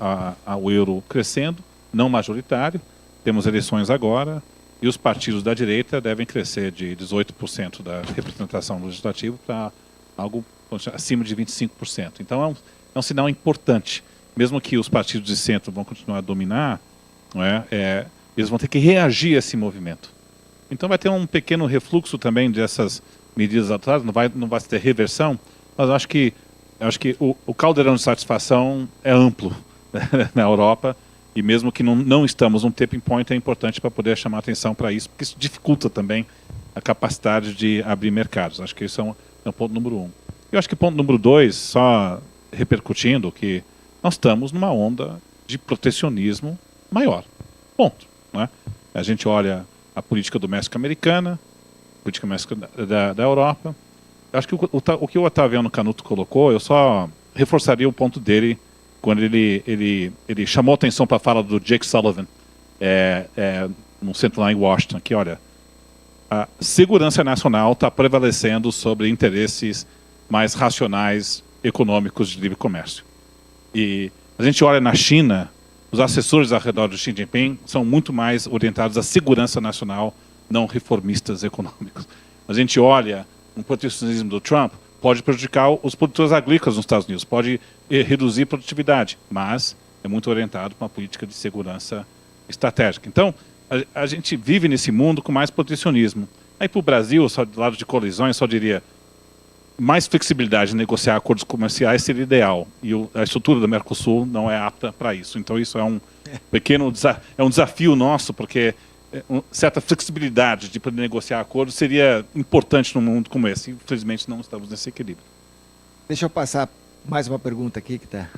ao euro crescendo, não majoritário. Temos eleições agora e os partidos da direita devem crescer de 18% da representação legislativa para algo acima de 25%. Então é um sinal importante. Mesmo que os partidos de centro vão continuar a dominar, não é? Eles vão ter que reagir a esse movimento. Então vai ter um pequeno refluxo também dessas medidas atrás, não vai ter reversão, mas eu acho que o caldeirão de satisfação é amplo, né, na Europa, e mesmo que não estamos num tipping point, é importante para poder chamar atenção para isso, porque isso dificulta também a capacidade de abrir mercados. Acho que isso é um ponto número 1. Eu acho que ponto número 2, só repercutindo, que nós estamos numa onda de protecionismo maior. Ponto. Né? A gente olha a política doméstica americana, a política doméstica da Europa. Eu acho que o que o Otaviano Canuto colocou, eu só reforçaria o ponto dele quando ele chamou atenção para a fala do Jake Sullivan no centro lá em Washington, que, olha, a segurança nacional está prevalecendo sobre interesses mais racionais econômicos de livre comércio. E a gente olha na China, os assessores ao redor do Xi Jinping são muito mais orientados à segurança nacional, não reformistas econômicos. A gente olha um protecionismo do Trump, pode prejudicar os produtores agrícolas nos Estados Unidos, pode reduzir a produtividade, mas é muito orientado para uma política de segurança estratégica. Então, a gente vive nesse mundo com mais protecionismo. Aí para o Brasil, só do lado de colisões, só diria, mais flexibilidade em negociar acordos comerciais seria ideal. E a estrutura do Mercosul não é apta para isso. Então isso é um pequeno desafio nosso, porque certa flexibilidade de poder negociar acordos seria importante num mundo como esse. Infelizmente não estamos nesse equilíbrio. Deixa eu passar mais uma pergunta aqui que está...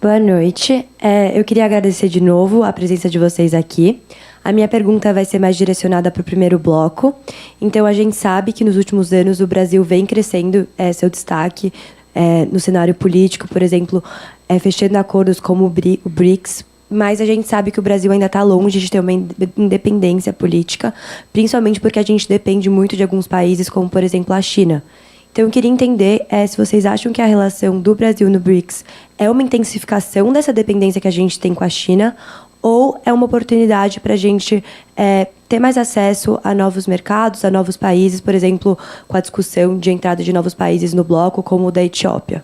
Boa noite. Eu queria agradecer de novo a presença de vocês aqui. A minha pergunta vai ser mais direcionada para o primeiro bloco. Então, a gente sabe que nos últimos anos o Brasil vem crescendo seu destaque no cenário político, por exemplo, fechando acordos como o BRICS, mas a gente sabe que o Brasil ainda está longe de ter uma independência política, principalmente porque a gente depende muito de alguns países, como, por exemplo, a China. Então, eu queria entender se vocês acham que a relação do Brasil no BRICS é uma intensificação dessa dependência que a gente tem com a China ou é uma oportunidade para a gente ter mais acesso a novos mercados, a novos países, por exemplo, com a discussão de entrada de novos países no bloco, como o da Etiópia?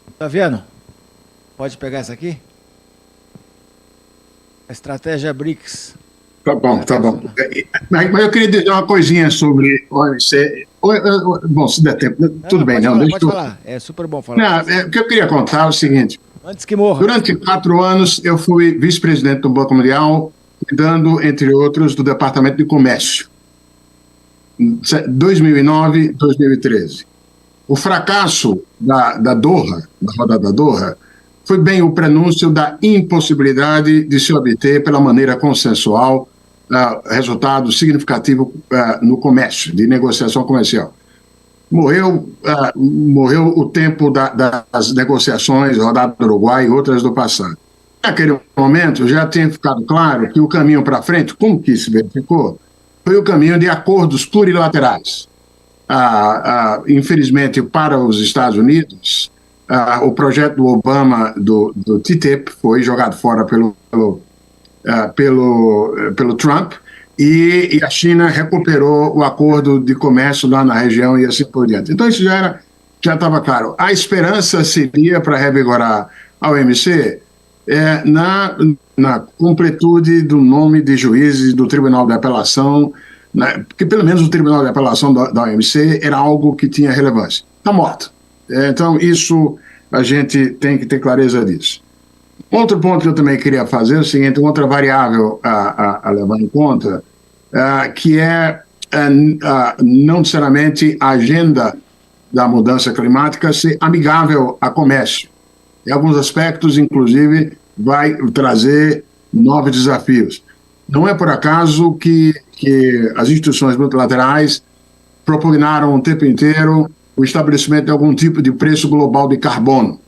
Otaviano, pode pegar essa aqui? A estratégia BRICS. Tá bom, tá bom. Mas eu queria dizer uma coisinha sobre OMC. Bom, se der tempo, tudo bem, não. Pode falar, é super bom falar. Não, o que eu queria contar é o seguinte. Antes que morra. Durante 4 anos, eu fui vice-presidente do Banco Mundial, cuidando, entre outros, do Departamento de Comércio. 2009, 2013. O fracasso da Doha, da rodada Doha, foi bem o prenúncio da impossibilidade de se obter, pela maneira consensual, resultado significativo no comércio, de negociação comercial. Morreu o tempo das negociações, rodada do Uruguai e outras do passado. Naquele momento, já tinha ficado claro que o caminho para frente, como que se verificou, foi o caminho de acordos plurilaterais. Infelizmente, para os Estados Unidos, o projeto do Obama, do TTIP, foi jogado fora pelo Trump, e a China recuperou o acordo de comércio lá na região e assim por diante. Então, isso já estava claro. A esperança seria para revigorar a OMC na completude do nome de juízes do Tribunal de Apelação, né, porque pelo menos o Tribunal de Apelação da OMC era algo que tinha relevância. Está morto. Então, isso a gente tem que ter clareza disso. Outro ponto que eu também queria fazer é o seguinte, outra variável a levar em conta, que não necessariamente a agenda da mudança climática ser amigável a comércio. Em alguns aspectos, inclusive, vai trazer novos desafios. Não é por acaso que as instituições multilaterais propugnaram o tempo inteiro o estabelecimento de algum tipo de preço global de carbono.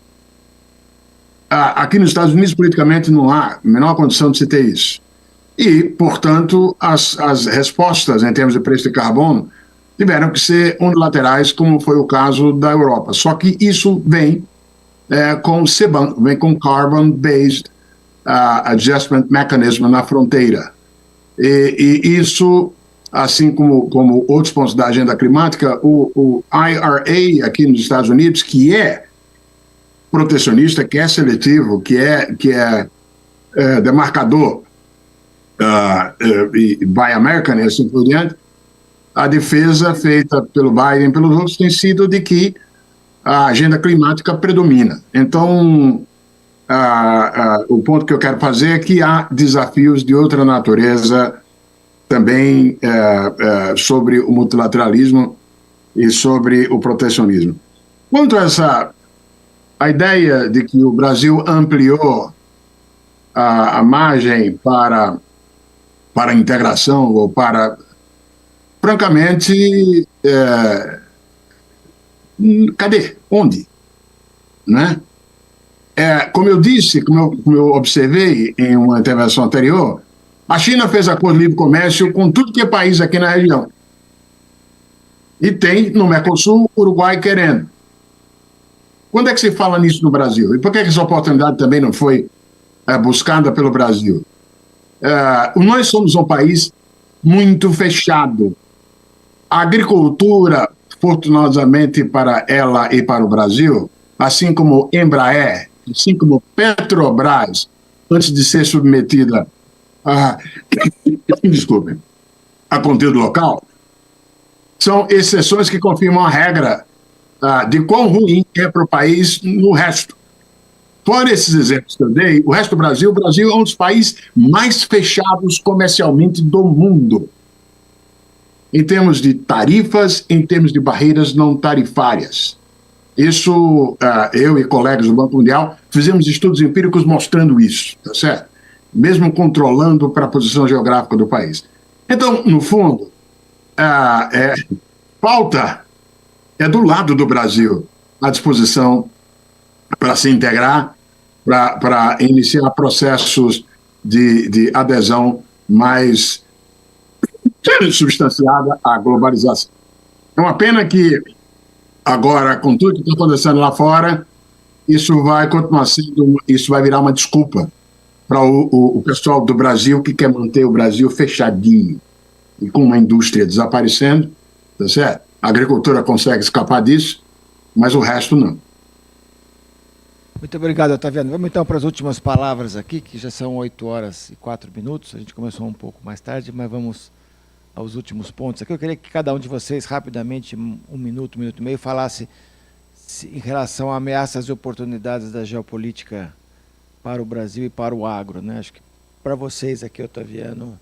Aqui nos Estados Unidos, politicamente, não há a menor condição de se ter isso. E, portanto, as respostas em termos de preço de carbono tiveram que ser unilaterais, como foi o caso da Europa. Só que isso vem com CBAM, vem com Carbon Based Adjustment Mechanism na fronteira. E isso, assim como outros pontos da agenda climática, o IRA aqui nos Estados Unidos, que é protecionista, que é seletivo, que é demarcador e Buy American e assim por diante, a defesa feita pelo Biden e pelos outros tem sido de que a agenda climática predomina. Então, o ponto que eu quero fazer é que há desafios de outra natureza também sobre o multilateralismo e sobre o protecionismo. Quanto a ideia de que o Brasil ampliou a margem para a integração ou para... Francamente, cadê? Onde? Né? Como eu disse, como eu observei em uma intervenção anterior, a China fez acordo de livre comércio com tudo que é país aqui na região. E tem, no Mercosul, o Uruguai querendo. Quando é que se fala nisso no Brasil? E por que essa oportunidade também não foi buscada pelo Brasil? Nós somos um país muito fechado. A agricultura, fortunosamente para ela e para o Brasil, assim como Embraer, assim como Petrobras, antes de ser submetida a conteúdo local, são exceções que confirmam a regra de quão ruim é para o país no resto. Fora esses exemplos que eu dei, o resto do Brasil, o Brasil é um dos países mais fechados comercialmente do mundo, em termos de tarifas, em termos de barreiras não tarifárias. Isso, eu e colegas do Banco Mundial fizemos estudos empíricos mostrando isso, tá certo? Mesmo controlando para a posição geográfica do país. Então, no fundo, falta do lado do Brasil a disposição para se integrar, para iniciar processos de adesão mais substanciada à globalização. É uma pena que agora, com tudo que está acontecendo lá fora, isso vai continuar sendo, isso vai virar uma desculpa para o pessoal do Brasil que quer manter o Brasil fechadinho e com uma indústria desaparecendo, tá certo? A agricultura consegue escapar disso, mas o resto não. Muito obrigado, Otaviano. Vamos então para as últimas palavras aqui, que já são 8 horas e 4 minutos. A gente começou um pouco mais tarde, mas vamos aos últimos pontos aqui. Eu queria que cada um de vocês, rapidamente, um minuto e meio, falasse em relação a ameaças e oportunidades da geopolítica para o Brasil e para o agro, né? Acho que para vocês aqui, Otaviano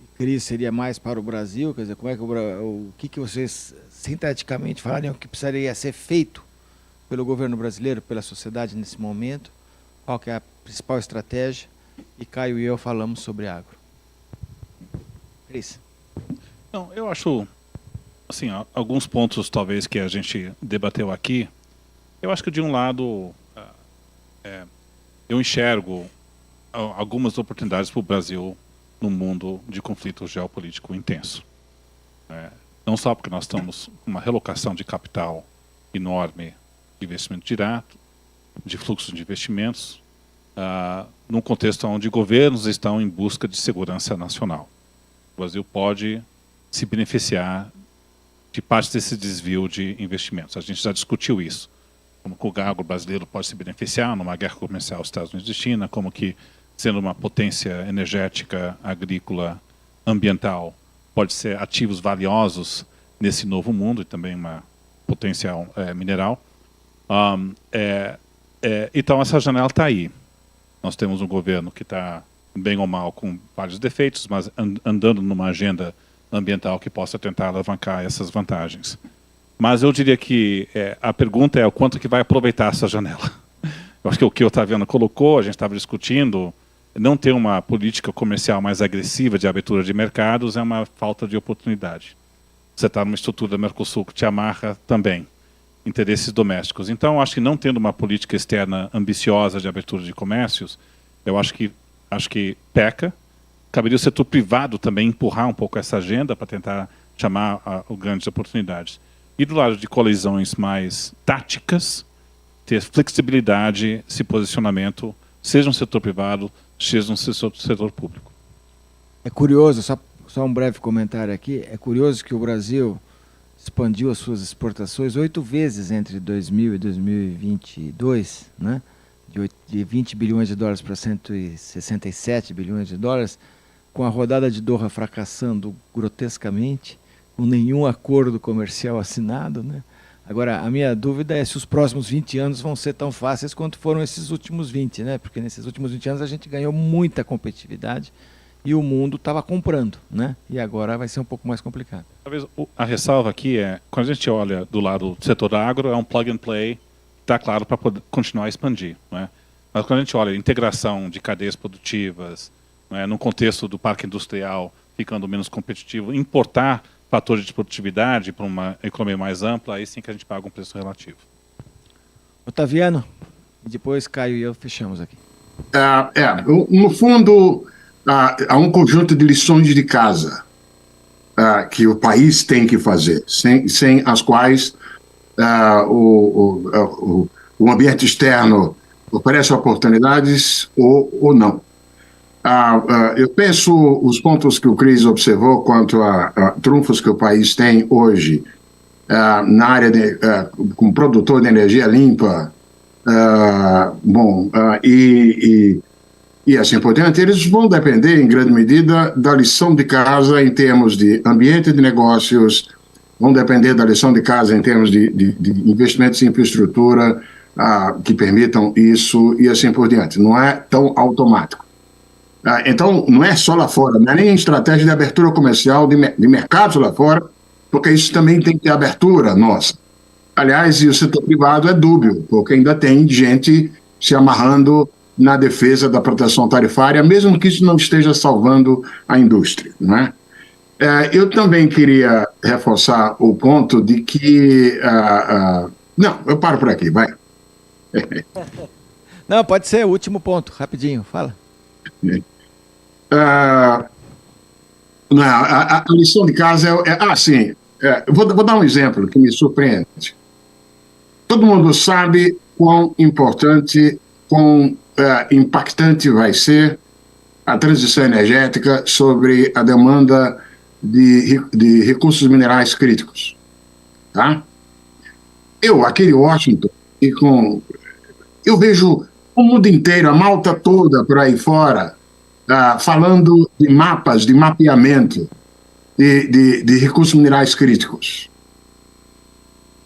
e Cris, seria mais para o Brasil, quer dizer, como é que o que vocês sinteticamente falariam que precisaria ser feito pelo governo brasileiro, pela sociedade nesse momento, qual que é a principal estratégia, e Caio e eu falamos sobre agro. Cris. Não, eu acho, assim, alguns pontos talvez que a gente debateu aqui, eu acho que de um lado eu enxergo algumas oportunidades para o Brasil num mundo de conflito geopolítico intenso. Não só porque nós estamos com uma relocação de capital enorme, de investimento direto, de fluxos de investimentos, num contexto onde governos estão em busca de segurança nacional. O Brasil pode se beneficiar de parte desse desvio de investimentos. A gente já discutiu isso. Como que o agro brasileiro pode se beneficiar numa guerra comercial dos Estados Unidos e China, como que, sendo uma potência energética, agrícola, ambiental, pode ser ativos valiosos nesse novo mundo e também uma potência mineral. Então essa janela está aí. Nós temos um governo que está, bem ou mal, com vários defeitos, mas andando numa agenda ambiental que possa tentar alavancar essas vantagens. Mas eu diria que a pergunta é o quanto que vai aproveitar essa janela. Eu acho que o que o Otaviano colocou, a gente estava discutindo, não ter uma política comercial mais agressiva de abertura de mercados é uma falta de oportunidade. Você está numa estrutura do Mercosul que te amarra também interesses domésticos. Então, acho que não tendo uma política externa ambiciosa de abertura de comércios, eu acho que peca. Caberia o setor privado também empurrar um pouco essa agenda para tentar chamar grandes oportunidades. E do lado de colisões mais táticas, ter flexibilidade, esse posicionamento, seja no setor privado, seja no setor público. É curioso, só um breve comentário aqui, é curioso que o Brasil expandiu as suas exportações 8 vezes entre 2000 e 2022, né? De 20 bilhões de dólares para 167 bilhões de dólares, com a rodada de Doha fracassando grotescamente, com nenhum acordo comercial assinado, né? Agora, a minha dúvida é se os próximos 20 anos vão ser tão fáceis quanto foram esses últimos 20, né? Porque nesses últimos 20 anos a gente ganhou muita competitividade e o mundo estava comprando, né? E agora vai ser um pouco mais complicado. Talvez a ressalva aqui é, quando a gente olha do lado do setor agro, é um plug and play, está claro, para poder continuar a expandir, né? Mas quando a gente olha a integração de cadeias produtivas, né, no contexto do parque industrial ficando menos competitivo, importar fatores de produtividade para uma economia mais ampla, aí sim que a gente paga um preço relativo. Otaviano, e depois Caio e eu fechamos aqui. No fundo, há um conjunto de lições de casa que o país tem que fazer, sem as quais o ambiente externo oferece oportunidades ou não. Eu penso os pontos que o Cris observou quanto a trunfos que o país tem hoje na área com produtor de energia limpa, e assim por diante, eles vão depender, em grande medida, da lição de casa em termos de ambiente de negócios, vão depender da lição de casa em termos de investimentos em infraestrutura que permitam isso e assim por diante. Não é tão automático. Então, não é só lá fora, não é nem estratégia de abertura comercial de mercados lá fora, porque isso também tem que ter abertura nossa. Aliás, e o setor privado é dúbio, porque ainda tem gente se amarrando na defesa da proteção tarifária, mesmo que isso não esteja salvando a indústria, não é? Eu também queria reforçar o ponto de que... Não, eu paro por aqui, vai. Não, pode ser o último ponto, rapidinho, fala. A lição de casa vou dar um exemplo que me surpreende. Todo mundo sabe quão importante, quão impactante vai ser a transição energética sobre a demanda de recursos minerais críticos. Tá? Eu, aqui em Washington, e Eu vejo o mundo inteiro, a Malta toda por aí fora, falando de mapas, de mapeamento de recursos minerais críticos.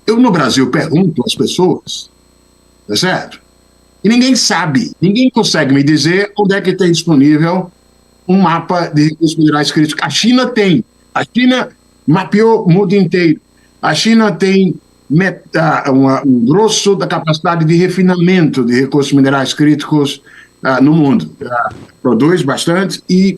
Eu, no Brasil, pergunto às pessoas, tá certo? E ninguém sabe, ninguém consegue me dizer onde é que tem disponível um mapa de recursos minerais críticos. A China tem. A China mapeou o mundo inteiro. A China tem um grosso da capacidade de refinamento de recursos minerais críticos no mundo. Produz bastante e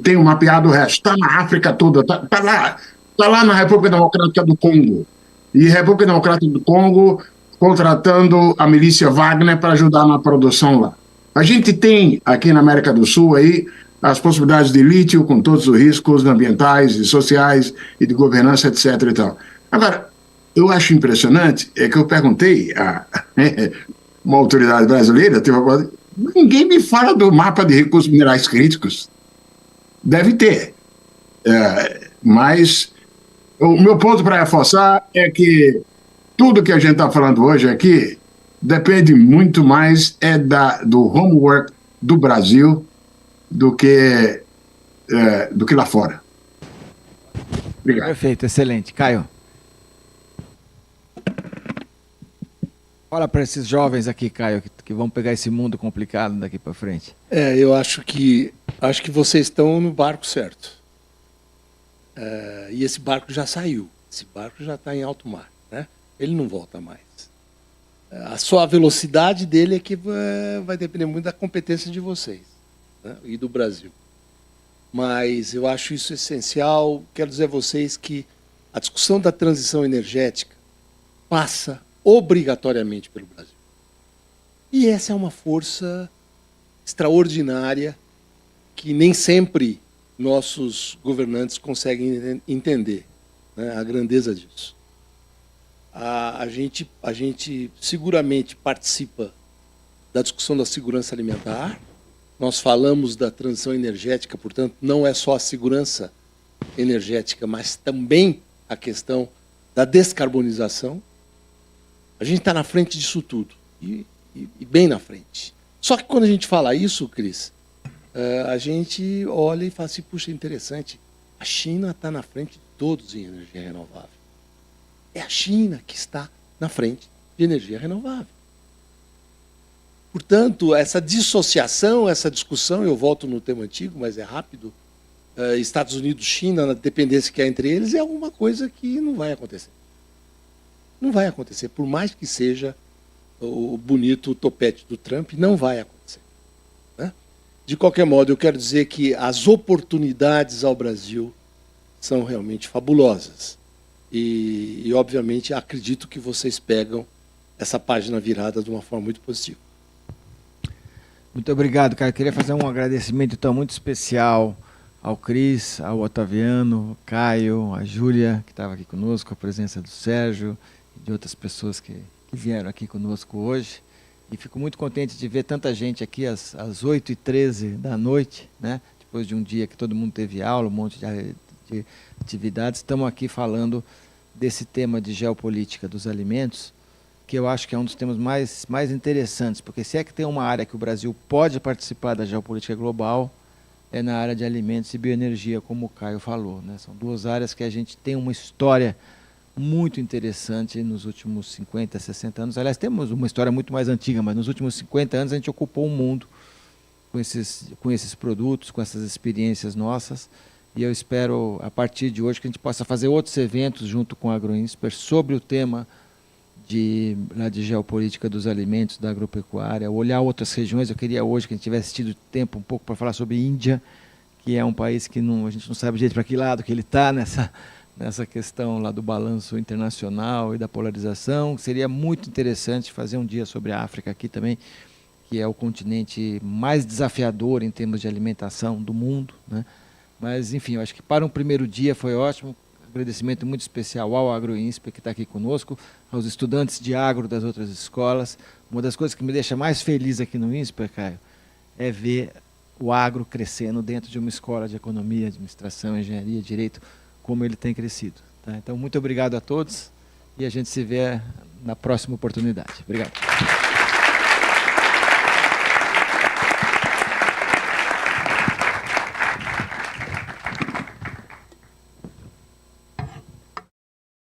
tem um mapeado o resto. Está na África toda, está lá na República Democrática do Congo. E a República Democrática do Congo contratando a milícia Wagner para ajudar na produção lá. A gente tem aqui na América do Sul aí as possibilidades de lítio com todos os riscos ambientais e sociais e de governança, etc. E tal. Agora, eu acho impressionante é que eu perguntei a uma autoridade brasileira, ninguém me fala do mapa de recursos minerais críticos. Deve ter. Mas o meu ponto para reforçar é que tudo que a gente está falando hoje aqui depende muito mais do homework do Brasil do que lá fora. Obrigado. Perfeito, excelente. Caio. Fala para esses jovens aqui, Caio, que vão pegar esse mundo complicado daqui para frente. Eu acho que vocês estão no barco certo. E esse barco já saiu. Esse barco já está em alto mar, né? Ele não volta mais. Só a velocidade dele é que vai depender muito da competência de vocês, né? E do Brasil. Mas eu acho isso essencial. Quero dizer a vocês que a discussão da transição energética passa obrigatoriamente pelo Brasil. E essa é uma força extraordinária que nem sempre nossos governantes conseguem entender, né, a grandeza disso. A gente seguramente participa da discussão da segurança alimentar. Nós falamos da transição energética, portanto, não é só a segurança energética, mas também a questão da descarbonização. A gente está na frente disso tudo, e bem na frente. Só que quando a gente fala isso, Cris, a gente olha e fala assim, puxa, interessante, a China está na frente de todos em energia renovável. É a China que está na frente de energia renovável. Portanto, essa dissociação, essa discussão, eu volto no tema antigo, mas é rápido, Estados Unidos, China, na dependência que há entre eles, é alguma coisa que não vai acontecer. Não vai acontecer, por mais que seja o bonito topete do Trump, não vai acontecer, né? De qualquer modo, eu quero dizer que as oportunidades ao Brasil são realmente fabulosas. E obviamente, acredito que vocês pegam essa página virada de uma forma muito positiva. Muito obrigado, Caio. Queria fazer um agradecimento então, muito especial ao Cris, ao Otaviano, ao Caio, à Júlia, que estava aqui conosco, a presença do Sérgio e de outras pessoas que vieram aqui conosco hoje. E fico muito contente de ver tanta gente aqui às 8h13 da noite, né? Depois de um dia que todo mundo teve aula, um monte de atividades. Estamos aqui falando desse tema de geopolítica dos alimentos, que eu acho que é um dos temas mais interessantes, porque se é que tem uma área que o Brasil pode participar da geopolítica global, é na área de alimentos e bioenergia, como o Caio falou, né? São duas áreas que a gente tem uma história muito interessante nos últimos 50, 60 anos. Aliás, temos uma história muito mais antiga, mas nos últimos 50 anos a gente ocupou o mundo com esses produtos, com essas experiências nossas. E eu espero, a partir de hoje, que a gente possa fazer outros eventos junto com a AgroInsper sobre o tema de geopolítica dos alimentos, da agropecuária, olhar outras regiões. Eu queria hoje que a gente tivesse tido tempo um pouco para falar sobre Índia, que é um país que a gente não sabe direito para que lado que ele está nessa questão lá do balanço internacional e da polarização. Seria muito interessante fazer um dia sobre a África aqui também, que é o continente mais desafiador em termos de alimentação do mundo, né? Mas, enfim, eu acho que para um primeiro dia foi ótimo. Agradecimento muito especial ao AgroInsper, que está aqui conosco, aos estudantes de agro das outras escolas. Uma das coisas que me deixa mais feliz aqui no INSPER, Caio, é ver o agro crescendo dentro de uma escola de economia, administração, engenharia, direito, como ele tem crescido, tá? Então, muito obrigado a todos e a gente se vê na próxima oportunidade. Obrigado.